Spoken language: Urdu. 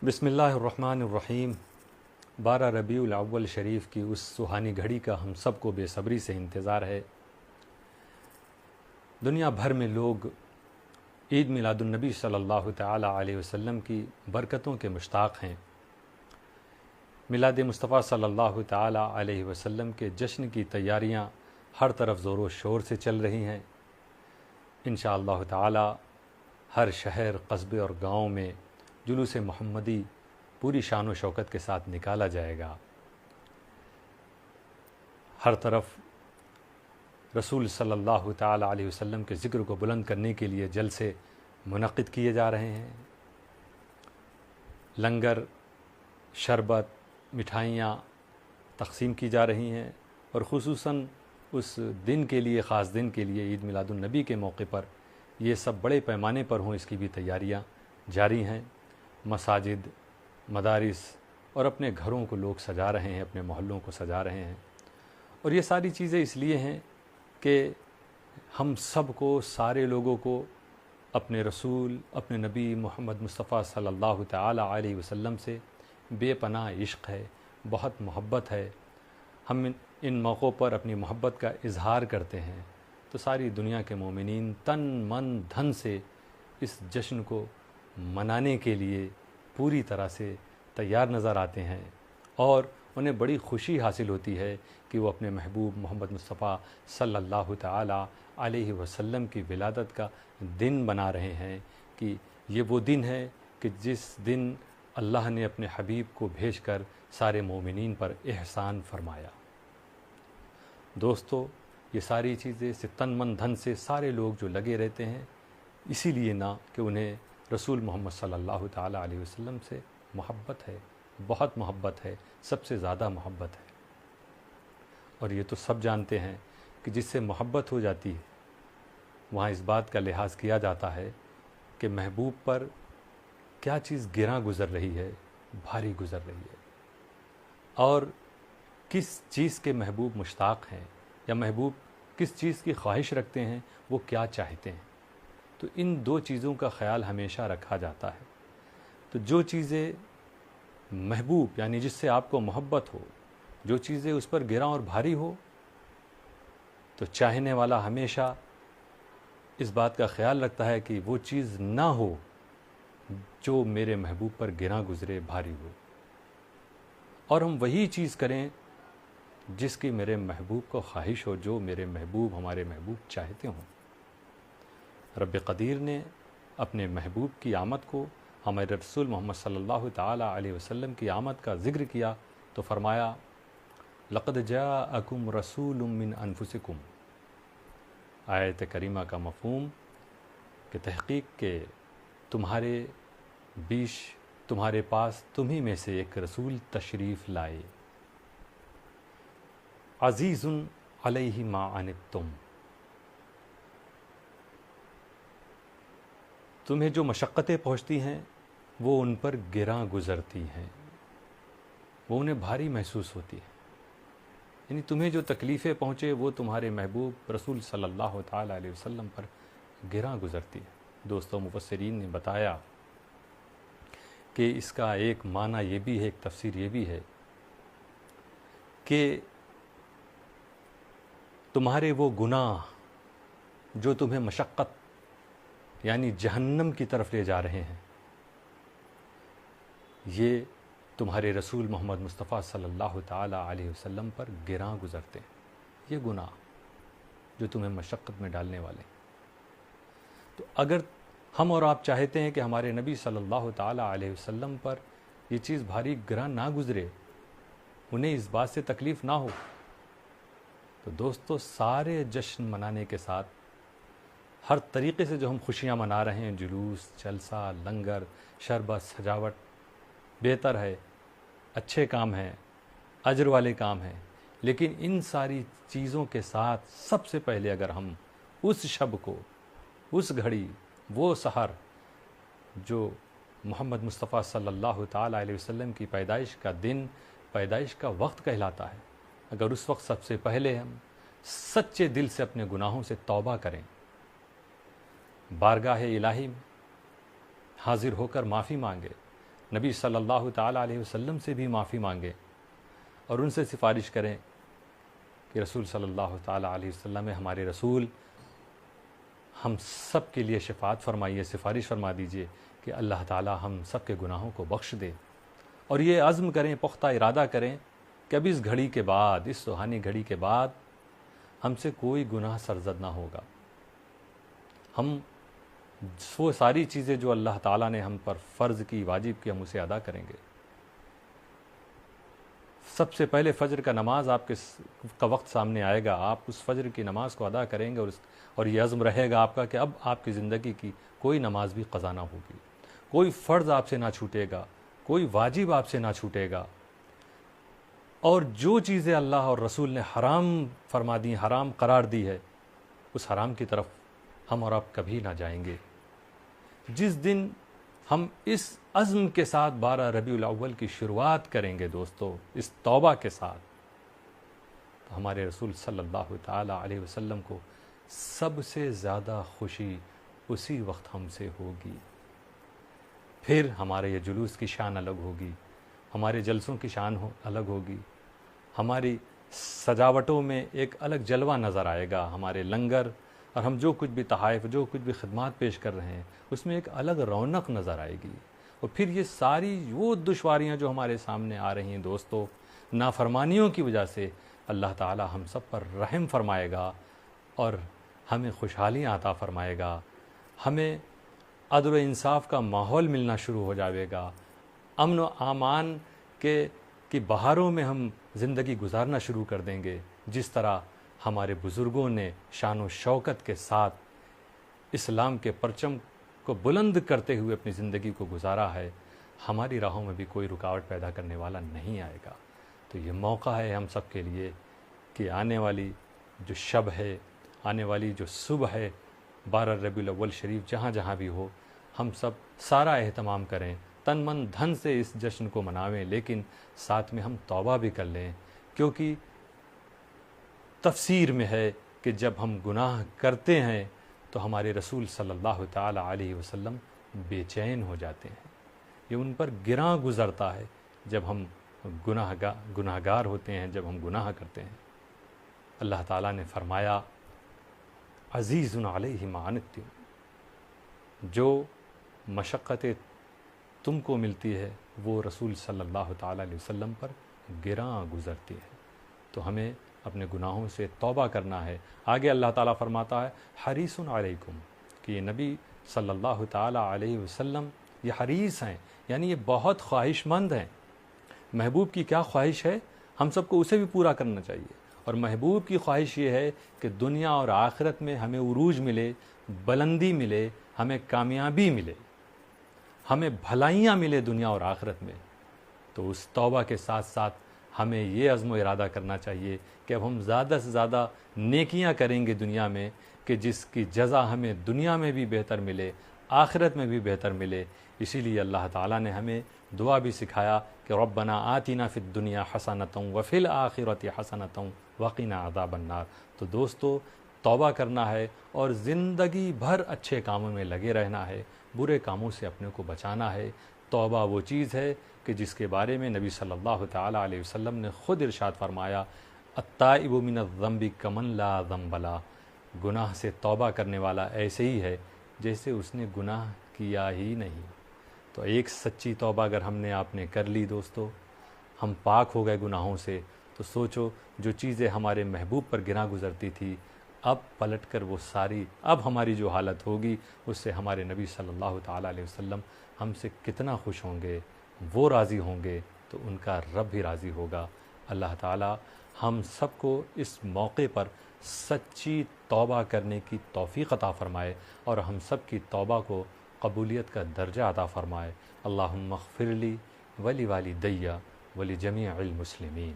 بسم اللہ الرحمن الرحیم 12 ربیع الاول شریف کی اس سہانی گھڑی کا ہم سب کو بے صبری سے انتظار ہے۔ دنیا بھر میں لوگ عید میلاد النبی صلی اللہ تعالی علیہ وسلم کی برکتوں کے مشتاق ہیں۔ میلاد مصطفیٰ صلی اللہ تعالی علیہ وسلم کے جشن کی تیاریاں ہر طرف زور و شور سے چل رہی ہیں۔ انشاءاللہ تعالی ہر شہر، قصبے اور گاؤں میں جلوس محمدی پوری شان و شوکت کے ساتھ نکالا جائے گا۔ ہر طرف رسول صلی اللہ تعالی علیہ وسلم کے ذکر کو بلند کرنے کے لیے جلسے منعقد کیے جا رہے ہیں۔ لنگر، شربت، مٹھائیاں تقسیم کی جا رہی ہیں، اور خصوصاً اس دن کے لیے، خاص دن کے لیے، عید میلاد النبی کے موقع پر یہ سب بڑے پیمانے پر ہوں، اس کی بھی تیاریاں جاری ہیں۔ مساجد، مدارس اور اپنے گھروں کو لوگ سجا رہے ہیں، اپنے محلوں کو سجا رہے ہیں، اور یہ ساری چیزیں اس لیے ہیں کہ ہم سب کو، سارے لوگوں کو اپنے رسول، اپنے نبی محمد مصطفیٰ صلی اللہ تعالی علیہ وسلم سے بے پناہ عشق ہے، بہت محبت ہے۔ ہم ان موقعوں پر اپنی محبت کا اظہار کرتے ہیں تو ساری دنیا کے مومنین تن من دھن سے اس جشن کو منانے کے لیے پوری طرح سے تیار نظر آتے ہیں، اور انہیں بڑی خوشی حاصل ہوتی ہے کہ وہ اپنے محبوب محمد مصطفیٰ صلی اللہ تعالی علیہ وسلم کی ولادت کا دن بنا رہے ہیں، کہ یہ وہ دن ہے کہ جس دن اللہ نے اپنے حبیب کو بھیج کر سارے مومنین پر احسان فرمایا۔ دوستو، یہ ساری چیزیں تن من دھن سے سارے لوگ جو لگے رہتے ہیں، اسی لیے نہ کہ انہیں رسول محمد صلی اللہ تعالی علیہ وسلم سے محبت ہے، بہت محبت ہے، سب سے زیادہ محبت ہے۔ اور یہ تو سب جانتے ہیں کہ جس سے محبت ہو جاتی ہے وہاں اس بات کا لحاظ کیا جاتا ہے کہ محبوب پر کیا چیز گراں گزر رہی ہے، بھاری گزر رہی ہے، اور کس چیز کے محبوب مشتاق ہیں، یا محبوب کس چیز کی خواہش رکھتے ہیں، وہ کیا چاہتے ہیں۔ تو ان دو چیزوں کا خیال ہمیشہ رکھا جاتا ہے۔ تو جو چیزیں محبوب، یعنی جس سے آپ کو محبت ہو، جو چیزیں اس پر گراں اور بھاری ہو، تو چاہنے والا ہمیشہ اس بات کا خیال رکھتا ہے کہ وہ چیز نہ ہو جو میرے محبوب پر گراں گزرے، بھاری ہو، اور ہم وہی چیز کریں جس کی میرے محبوب کو خواہش ہو، جو میرے محبوب، ہمارے محبوب چاہتے ہوں۔ رب قدیر نے اپنے محبوب کی آمد کو، ہمارے رسول محمد صلی اللہ تعالی علیہ وسلم کی آمد کا ذکر کیا تو فرمایا لقد جاءکم رسول من انفسکم۔ آیت کریمہ کا مفہوم کہ تحقیق کے تمہارے بیش، تمہارے پاس تمہیں میں سے ایک رسول تشریف لائے۔ عزیز علیہ ما عنتم، تمہیں جو مشقتیں پہنچتی ہیں وہ ان پر گراں گزرتی ہیں، وہ انہیں بھاری محسوس ہوتی ہیں۔ یعنی تمہیں جو تکلیفیں پہنچے وہ تمہارے محبوب رسول صلی اللہ تعالی علیہ وسلم پر گراں گزرتی ہیں۔ دوستوں، مفسرین نے بتایا کہ اس کا ایک معنی یہ بھی ہے، ایک تفسیر یہ بھی ہے کہ تمہارے وہ گناہ جو تمہیں مشقت، یعنی جہنم کی طرف لے جا رہے ہیں، یہ تمہارے رسول محمد مصطفیٰ صلی اللہ تعالی علیہ وسلم پر گراں گزرتے ہیں، یہ گناہ جو تمہیں مشقت میں ڈالنے والے ہیں۔ تو اگر ہم اور آپ چاہتے ہیں کہ ہمارے نبی صلی اللہ تعالی علیہ وسلم پر یہ چیز بھاری گراں نہ گزرے، انہیں اس بات سے تکلیف نہ ہو، تو دوستو، سارے جشن منانے کے ساتھ ہر طریقے سے جو ہم خوشیاں منا رہے ہیں، جلوس، جلسہ، لنگر، شربت، سجاوٹ، بہتر ہے، اچھے کام ہیں، اجر والے کام ہیں، لیکن ان ساری چیزوں کے ساتھ سب سے پہلے اگر ہم اس شب کو، اس گھڑی، وہ سحر جو محمد مصطفیٰ صلی اللہ تعالی علیہ وسلم کی پیدائش کا دن، پیدائش کا وقت کہلاتا ہے، اگر اس وقت سب سے پہلے ہم سچے دل سے اپنے گناہوں سے توبہ کریں، بارگاہ الہی میں حاضر ہو کر معافی مانگے، نبی صلی اللہ تعالیٰ علیہ وسلم سے بھی معافی مانگیں اور ان سے سفارش کریں کہ رسول صلی اللہ تعالیٰ علیہ وسلم ہمارے رسول، ہم سب کے لیے شفاعت فرمائیے، سفارش فرما دیجئے کہ اللہ تعالیٰ ہم سب کے گناہوں کو بخش دے۔ اور یہ عزم کریں، پختہ ارادہ کریں کہ اب اس گھڑی کے بعد، اس سہانی گھڑی کے بعد ہم سے کوئی گناہ سرزد نہ ہوگا۔ ہم وہ ساری چیزیں جو اللہ تعالیٰ نے ہم پر فرض کی، واجب کی، ہم اسے ادا کریں گے۔ سب سے پہلے فجر کا نماز آپ کا وقت سامنے آئے گا، آپ اس فجر کی نماز کو ادا کریں گے، اور یہ عزم رہے گا آپ کا کہ اب آپ کی زندگی کی کوئی نماز بھی قضا نہ ہوگی، کوئی فرض آپ سے نہ چھوٹے گا، کوئی واجب آپ سے نہ چھوٹے گا، اور جو چیزیں اللہ اور رسول نے حرام فرما دی، حرام قرار دی ہے، اس حرام کی طرف ہم اور آپ کبھی نہ جائیں گے۔ جس دن ہم اس عزم کے ساتھ 12 ربیع الاول کی شروعات کریں گے دوستو، اس توبہ کے ساتھ، تو ہمارے رسول صلی اللہ تعالیٰ علیہ وسلم کو سب سے زیادہ خوشی اسی وقت ہم سے ہوگی۔ پھر ہمارے یہ جلوس کی شان الگ ہوگی، ہمارے جلسوں کی شان الگ ہوگی، ہماری سجاوٹوں میں ایک الگ جلوہ نظر آئے گا، ہمارے لنگر اور ہم جو کچھ بھی تحائف، جو کچھ بھی خدمات پیش کر رہے ہیں، اس میں ایک الگ رونق نظر آئے گی۔ اور پھر یہ ساری وہ دشواریاں جو ہمارے سامنے آ رہی ہیں دوستو، نافرمانیوں کی وجہ سے اللہ تعالی ہم سب پر رحم فرمائے گا اور ہمیں خوشحالیاں عطا فرمائے گا، ہمیں عدل و انصاف کا ماحول ملنا شروع ہو جائے گا، امن و امان کی بہاروں میں ہم زندگی گزارنا شروع کر دیں گے، جس طرح ہمارے بزرگوں نے شان و شوکت کے ساتھ اسلام کے پرچم کو بلند کرتے ہوئے اپنی زندگی کو گزارا ہے۔ ہماری راہوں میں بھی کوئی رکاوٹ پیدا کرنے والا نہیں آئے گا۔ تو یہ موقع ہے ہم سب کے لیے کہ آنے والی جو شب ہے، آنے والی جو صبح ہے 12 ربیع الاول شریف، جہاں جہاں بھی ہو، ہم سب سارا اہتمام کریں، تن من دھن سے اس جشن کو مناویں، لیکن ساتھ میں ہم توبہ بھی کر لیں، کیونکہ تفسیر میں ہے کہ جب ہم گناہ کرتے ہیں تو ہمارے رسول صلی اللہ تعالیٰ علیہ وسلم بے چین ہو جاتے ہیں، یہ ان پر گراں گزرتا ہے جب ہم گناہ گار ہوتے ہیں، جب ہم گناہ کرتے ہیں۔ اللہ تعالیٰ نے فرمایا عزیز علیہ ما عنتم، جو مشقتیں تم کو ملتی ہے وہ رسول صلی اللہ تعالیٰ علیہ وسلم پر گراں گزرتی ہے۔ تو ہمیں اپنے گناہوں سے توبہ کرنا ہے۔ آگے اللہ تعالیٰ فرماتا ہے حریص علیکم، کہ یہ نبی صلی اللہ تعالیٰ علیہ وسلم یہ حریص ہیں، یعنی یہ بہت خواہش مند ہیں۔ محبوب کی کیا خواہش ہے، ہم سب کو اسے بھی پورا کرنا چاہیے، اور محبوب کی خواہش یہ ہے کہ دنیا اور آخرت میں ہمیں عروج ملے، بلندی ملے، ہمیں کامیابی ملے، ہمیں بھلائیاں ملے دنیا اور آخرت میں۔ تو اس توبہ کے ساتھ ساتھ ہمیں یہ عزم و ارادہ کرنا چاہیے کہ اب ہم زیادہ سے زیادہ نیکیاں کریں گے دنیا میں، کہ جس کی جزا ہمیں دنیا میں بھی بہتر ملے، آخرت میں بھی بہتر ملے۔ اسی لیے اللہ تعالیٰ نے ہمیں دعا بھی سکھایا کہ ربنا آتنا فی الدنیا حسنۃ وفی الآخرۃ حسنۃ وقنا عذاب النار۔ تو دوستو توبہ کرنا ہے اور زندگی بھر اچھے کاموں میں لگے رہنا ہے، برے کاموں سے اپنے کو بچانا ہے۔ توبہ وہ چیز ہے کہ جس کے بارے میں نبی صلی اللہ تعالیٰ علیہ وسلم نے خود ارشاد فرمایا التائب من الذنب کمن لا ذنب لہ، گناہ سے توبہ کرنے والا ایسے ہی ہے جیسے اس نے گناہ کیا ہی نہیں۔ تو ایک سچی توبہ اگر ہم نے آپ نے کر لی دوستو، ہم پاک ہو گئے گناہوں سے، تو سوچو جو چیزیں ہمارے محبوب پر گراں گزرتی تھی، اب پلٹ کر وہ ساری، اب ہماری جو حالت ہوگی اس سے ہمارے نبی صلی اللہ تعالیٰ علیہ وسلم ہم سے کتنا خوش ہوں گے، وہ راضی ہوں گے تو ان کا رب بھی راضی ہوگا۔ اللہ تعالیٰ ہم سب کو اس موقع پر سچی توبہ کرنے کی توفیق عطا فرمائے اور ہم سب کی توبہ کو قبولیت کا درجہ عطا فرمائے۔ اللہم اغفر لی ولی والدی ولی جمیع المسلمین۔